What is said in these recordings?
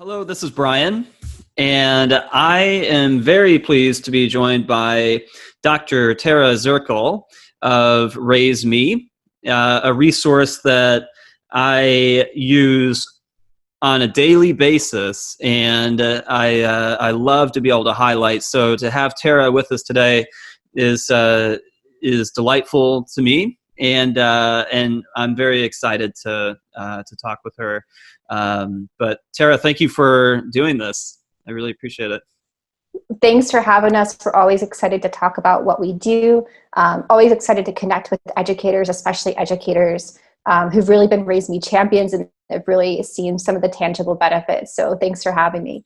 Hello, this is Brian, and I am very pleased to be joined by Dr. Tara Zirkel of RaiseMe, a resource that I use on a daily basis, and I love to be able to highlight. So to have Tara with us today is delightful to me, and I'm very excited to talk with her. But Tara, thank you for doing this. I really appreciate it. Thanks for having us. We're always excited to talk about what we do. Always excited to connect with educators, especially educators who've really been RaiseMe champions and have really seen some of the tangible benefits. So thanks for having me.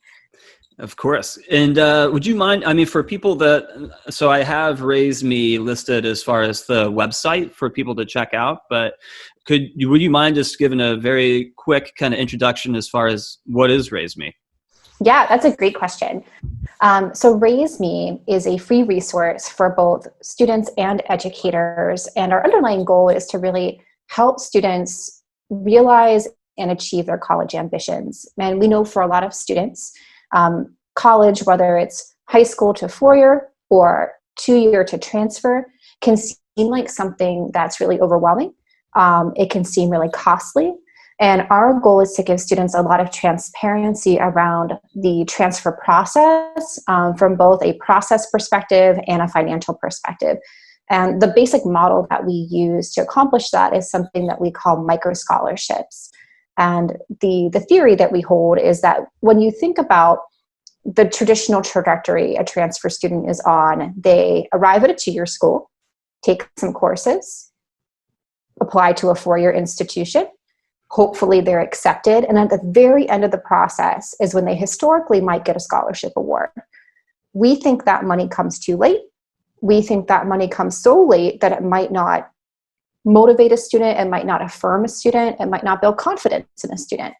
Of course. And would you mind, for people so I have RaiseMe listed as far as the website for people to check out, but would you mind just giving a very quick kind of introduction as far as what is RaiseMe? Yeah, that's a great question. So RaiseMe is a free resource for both students and educators. And our underlying goal is to really help students realize and achieve their college ambitions. And we know for a lot of students, college, whether it's high school to four-year or two-year to transfer, can seem like something that's really overwhelming. It can seem really costly. And our goal is to give students a lot of transparency around the transfer process from both a process perspective and a financial perspective. And the basic model that we use to accomplish that is something that we call microscholarships. And the theory that we hold is that when you think about the traditional trajectory a transfer student is on, they arrive at a two-year school, take some courses, apply to a four-year institution. Hopefully they're accepted. And at the very end of the process is when they historically might get a scholarship award. We think that money comes too late. We think that money comes so late that it might not motivate a student, it might not affirm a student, it might not build confidence in a student.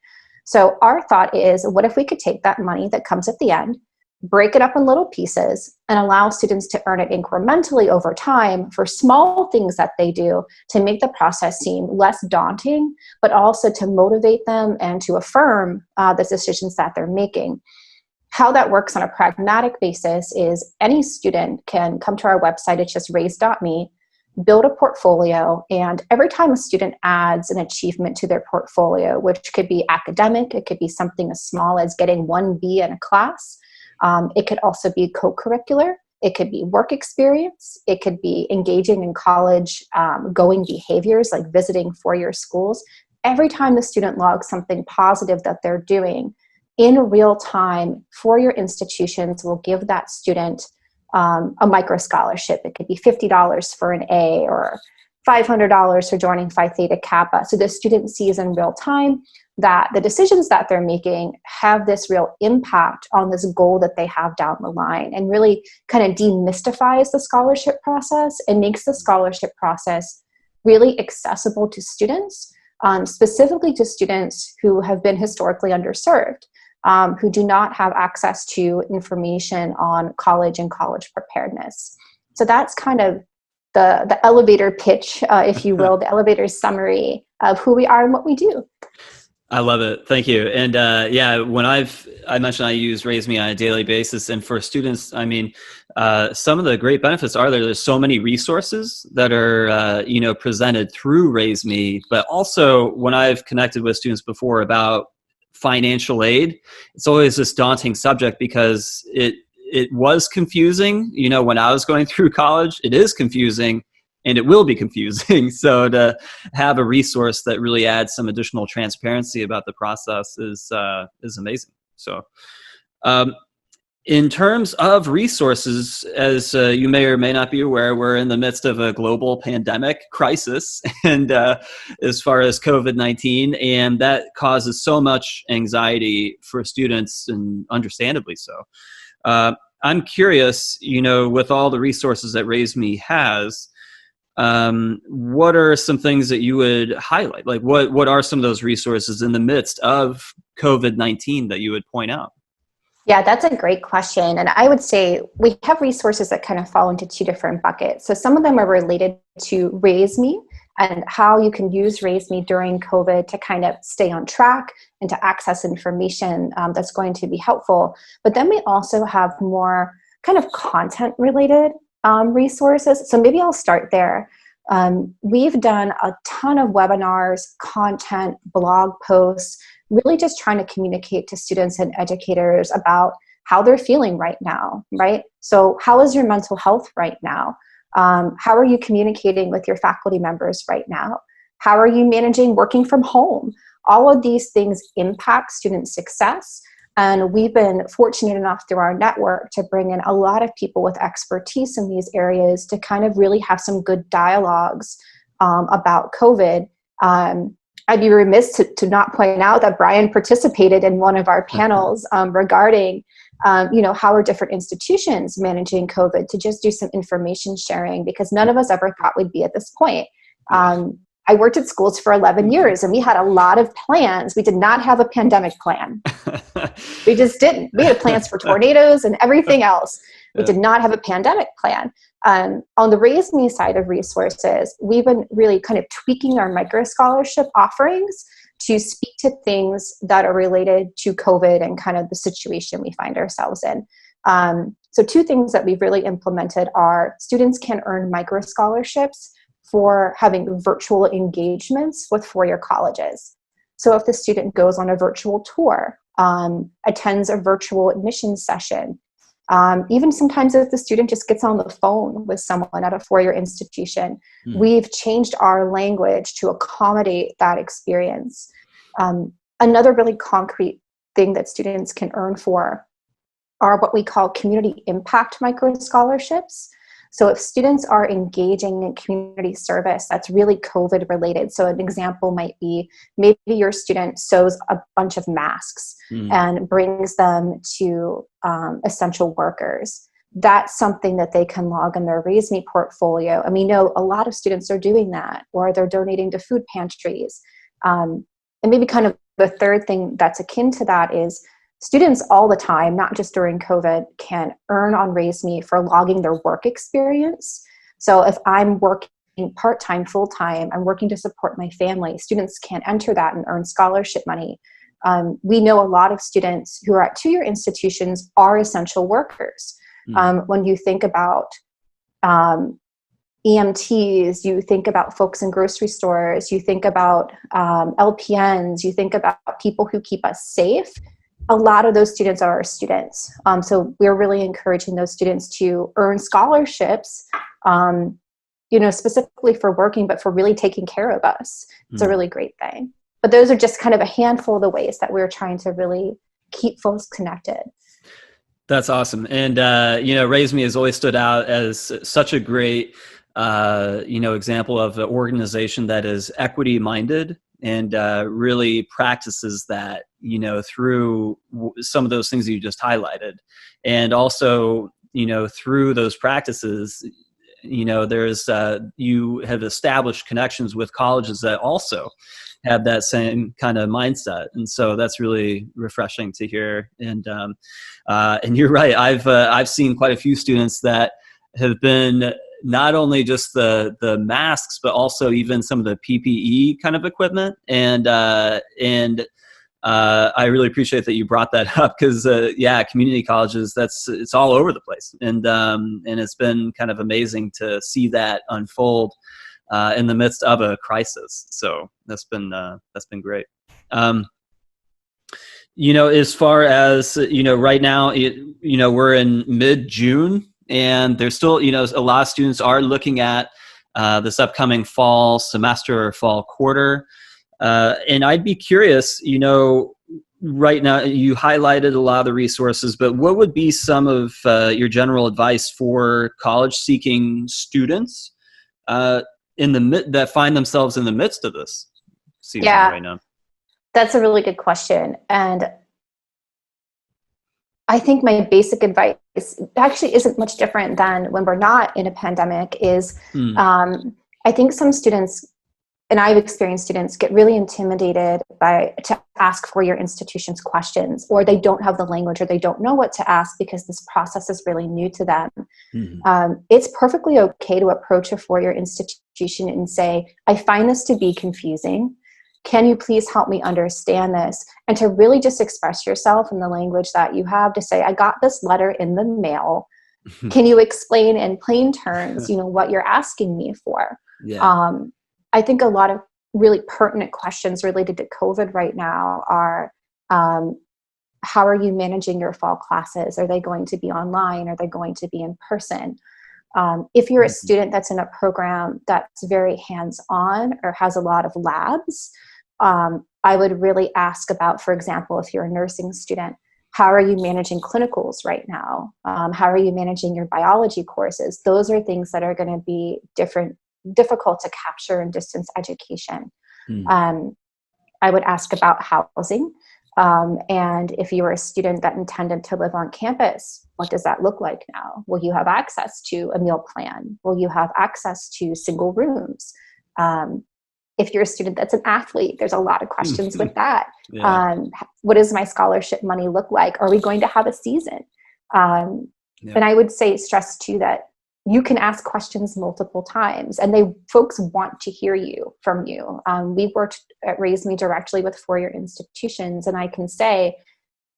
So our thought is, what if we could take that money that comes at the end, break it up in little pieces, and allow students to earn it incrementally over time for small things that they do to make the process seem less daunting, but also to motivate them and to affirm the decisions that they're making. How that works on a pragmatic basis is any student can come to our website, it's just raise.me, build a portfolio, and every time a student adds an achievement to their portfolio, which could be academic, it could be something as small as getting 1B in a class, it could also be co-curricular, it could be work experience, it could be engaging in college going behaviors like visiting four-year schools. Every time the student logs something positive that they're doing, in real time, four-year institutions will give that student a micro scholarship. It could be $50 for an A or $500 for joining Phi Theta Kappa. So the student sees in real time that the decisions that they're making have this real impact on this goal that they have down the line, and really kind of demystifies the scholarship process and makes the scholarship process really accessible to students, specifically to students who have been historically underserved. Who do not have access to information on college and college preparedness. So that's kind of the elevator pitch, if you will, the elevator summary of who we are and what we do. I love it. Thank you. And when I mentioned I use RaiseMe on a daily basis, and for students, some of the great benefits are there's so many resources that are presented through RaiseMe, but also when I've connected with students before about financial aid, it's always this daunting subject because it was confusing, when I was going through college. It is confusing and it will be confusing. So to have a resource that really adds some additional transparency about the process is amazing. So in terms of resources, as you may or may not be aware, we're in the midst of a global pandemic crisis, and as far as COVID-19, and that causes so much anxiety for students, and understandably so. I'm curious, with all the resources that RaiseMe has, what are some things that you would highlight? Like what are some of those resources in the midst of COVID-19 that you would point out? Yeah, that's a great question. And I would say we have resources that kind of fall into two different buckets. So some of them are related to RaiseMe and how you can use RaiseMe during COVID to kind of stay on track and to access information that's going to be helpful. But then we also have more kind of content related resources. So maybe I'll start there. We've done a ton of webinars, content, blog posts, really just trying to communicate to students and educators about how they're feeling right now, right? So how is your mental health right now? How are you communicating with your faculty members right now? How are you managing working from home? All of these things impact student success. And we've been fortunate enough through our network to bring in a lot of people with expertise in these areas to kind of really have some good dialogues about COVID. I'd be remiss to not point out that Brian participated in one of our panels regarding how are different institutions managing COVID, to just do some information sharing, because none of us ever thought we'd be at this point. I worked at schools for 11 years and we had a lot of plans. We did not have a pandemic plan. We just didn't. We had plans for tornadoes and everything else. We did not have a pandemic plan. On the RaiseMe side of resources, we've been really kind of tweaking our microscholarship offerings to speak to things that are related to COVID and kind of the situation we find ourselves in. So two things that we've really implemented are students can earn microscholarships for having virtual engagements with four-year colleges. So if the student goes on a virtual tour, attends a virtual admissions session, even sometimes if the student just gets on the phone with someone at a four-year institution, we've changed our language to accommodate that experience. Another really concrete thing that students can earn for are what we call community impact microscholarships. So if students are engaging in community service that's really COVID related, so an example might be maybe your student sews a bunch of masks and brings them to essential workers. That's something that they can log in their RaiseMe portfolio. And we know a lot of students are doing that, or they're donating to food pantries. And maybe kind of the third thing that's akin to that is students all the time, not just during COVID, can earn on RaiseMe for logging their work experience. So if I'm working part-time, full-time, I'm working to support my family, students can enter that and earn scholarship money. We know a lot of students who are at two-year institutions are essential workers. When you think about EMTs, you think about folks in grocery stores, you think about LPNs, you think about people who keep us safe. A lot of those students are our students. So we're really encouraging those students to earn scholarships, specifically for working, but for really taking care of us. It's a really great thing. But those are just kind of a handful of the ways that we're trying to really keep folks connected. That's awesome. And, RaiseMe has always stood out as such a great, example of an organization that is equity minded and really practices that, through some of those things that you just highlighted. And also, through those practices, there's, you have established connections with colleges that also have that same kind of mindset. And so that's really refreshing to hear. And you're right. I've seen quite a few students that have been not only just the masks, but also even some of the PPE kind of equipment. And I really appreciate that you brought that up because, community colleges, it's all over the place. And it's been kind of amazing to see that unfold in the midst of a crisis. So that's been great. As far as, right now, we're in mid-June and there's still, a lot of students are looking at this upcoming fall semester or fall quarter. And I'd be curious, right now you highlighted a lot of the resources, but what would be some of your general advice for college-seeking students that find themselves in the midst of this season right now? That's a really good question. And I think my basic advice actually isn't much different than when we're not in a pandemic is I think some students and I've experienced students get really intimidated to ask for your institution's questions, or they don't have the language, or they don't know what to ask because this process is really new to them. It's perfectly okay to approach a four-year institution and say, I find this to be confusing. Can you please help me understand this? And to really just express yourself in the language that you have, to say, I got this letter in the mail. Can you explain in plain terms, what you're asking me for? Yeah. I think a lot of really pertinent questions related to COVID right now are, how are you managing your fall classes? Are they going to be online? Are they going to be in person? If you're a student that's in a program that's very hands-on or has a lot of labs, I would really ask about, for example, if you're a nursing student, how are you managing clinicals right now? How are you managing your biology courses? Those are things that are going to be difficult to capture in distance education. I would ask about housing. And if you were a student that intended to live on campus, what does that look like now? Will you have access to a meal plan? Will you have access to single rooms? If you're a student that's an athlete, there's a lot of questions with that. Yeah. What does my scholarship money look like? Are we going to have a season? And I would stress too that you can ask questions multiple times, and folks want to hear from you. We've worked at RaiseMe directly with four-year institutions, and I can say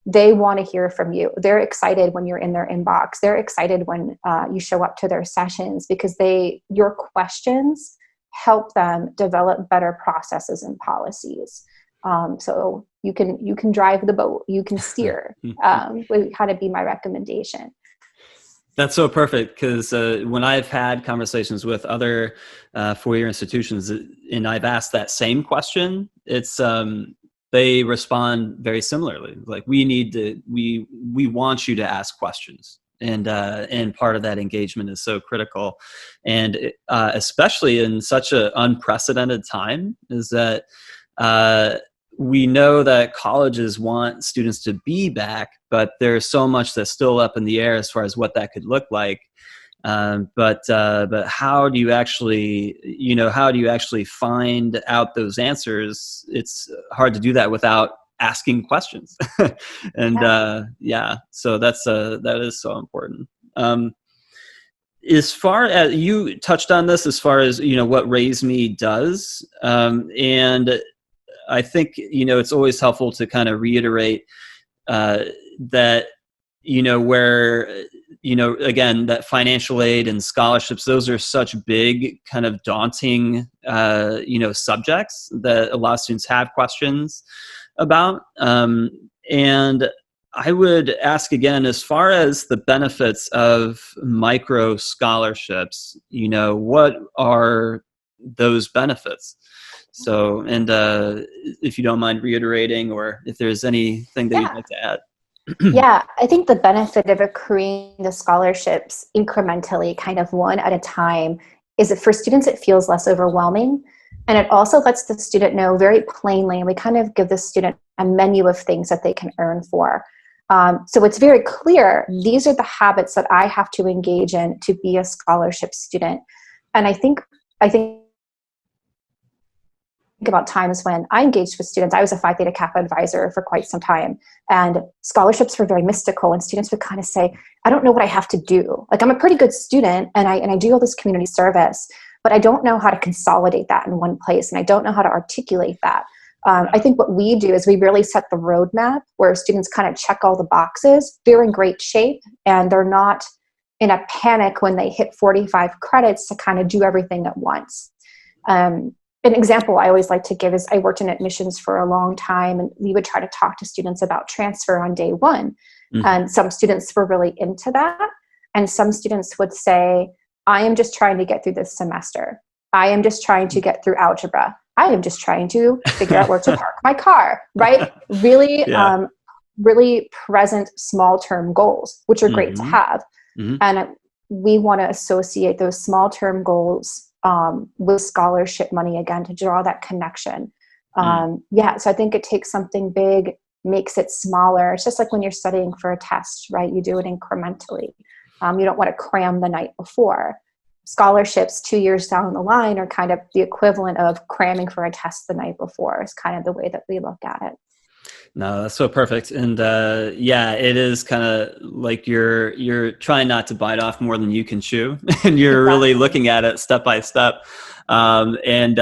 they want to hear from you. They're excited when you're in their inbox. They're excited when you show up to their sessions, because your questions help them develop better processes and policies. So you can drive the boat, you can steer, would kind of be my recommendation. That's so perfect, because when I've had conversations with other four-year institutions and I've asked that same question, it's they respond very similarly. Like, we want you to ask questions, and part of that engagement is so critical, and especially in such an unprecedented time, is that we know that colleges want students to be back, but there's so much that's still up in the air as far as what that could look like. But how do you actually find out those answers? It's hard to do that without asking questions. And so that is so important. As far as you touched on this, as far as what RaiseMe does, and I think it's always helpful to kind of reiterate that where again, that financial aid and scholarships, those are such big, kind of daunting subjects that a lot of students have questions about. And I would ask again, as far as the benefits of micro scholarships, what are those benefits? So, and if you don't mind reiterating, or if there's anything that you'd like to add. Yeah, I think the benefit of accruing the scholarships incrementally, kind of one at a time, is that for students it feels less overwhelming. And it also lets the student know very plainly, and we kind of give the student a menu of things that they can earn for. So it's very clear, these are the habits that I have to engage in to be a scholarship student. And I think about times when I engaged with students. I was a Phi Theta Kappa advisor for quite some time, and scholarships were very mystical, and students would kind of say, I don't know what I have to do. Like, I'm a pretty good student, and I do all this community service, but I don't know how to consolidate that in one place, and I don't know how to articulate that. I think what we do is we really set the roadmap where students kind of check all the boxes. They're in great shape, and they're not in a panic when they hit 45 credits to kind of do everything at once. An example I always like to give is I worked in admissions for a long time, and we would try to talk to students about transfer on day one. And some students were really into that. And some students would say, I am just trying to get through this semester. I am just trying to get through algebra. I am just trying to figure out where to park my car, right? Really, really present small term goals, which are great to have. And we want to associate those small term goals with scholarship money, again, to draw that connection. So I think it takes something big, makes it smaller. It's just like when you're studying for a test, right? You do it incrementally. You don't want to cram the night before. scholarships 2 years down the line are kind of the equivalent of cramming for a test the night before, is kind of the way that we look at it. No, that's so perfect. And yeah, it is kind of like you're trying not to bite off more than you can chew, and you're really Exactly. looking at it step by step. And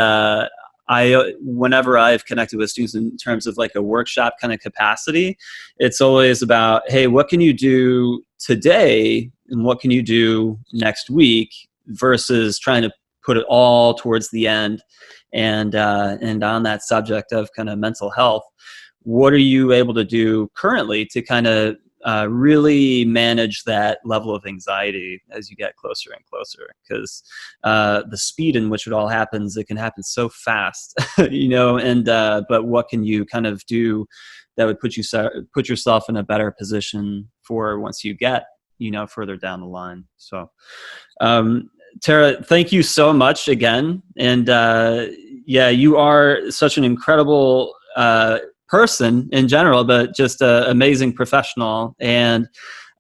I, whenever I've connected with students in terms of like a workshop kind of capacity, it's always about, hey, what can you do today, and what can you do next week, versus trying to put it all towards the end. And on that subject of kind of mental health, what are you able to do currently to kind of really manage that level of anxiety as you get closer and closer? Because the speed in which it all happens, it can happen so fast, and but what can you kind of do that would put yourself in a better position for once you get, further down the line? So, Tara, thank you so much again. And yeah, you are such an incredible person in general, but just an amazing professional. And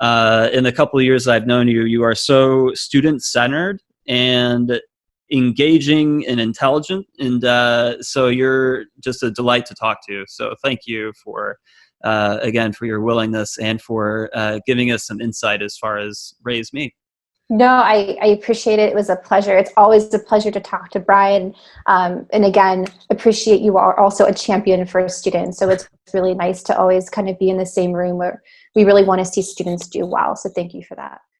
in the couple of years I've known you, you are so student-centered and engaging and intelligent. And so you're just a delight to talk to. So thank you for, again, for your willingness and for giving us some insight as far as RaiseMe. No, I appreciate it. It was a pleasure. It's always a pleasure to talk to Brian. And again, appreciate you are also a champion for students. So it's really nice to always kind of be in the same room where we really want to see students do well. So thank you for that.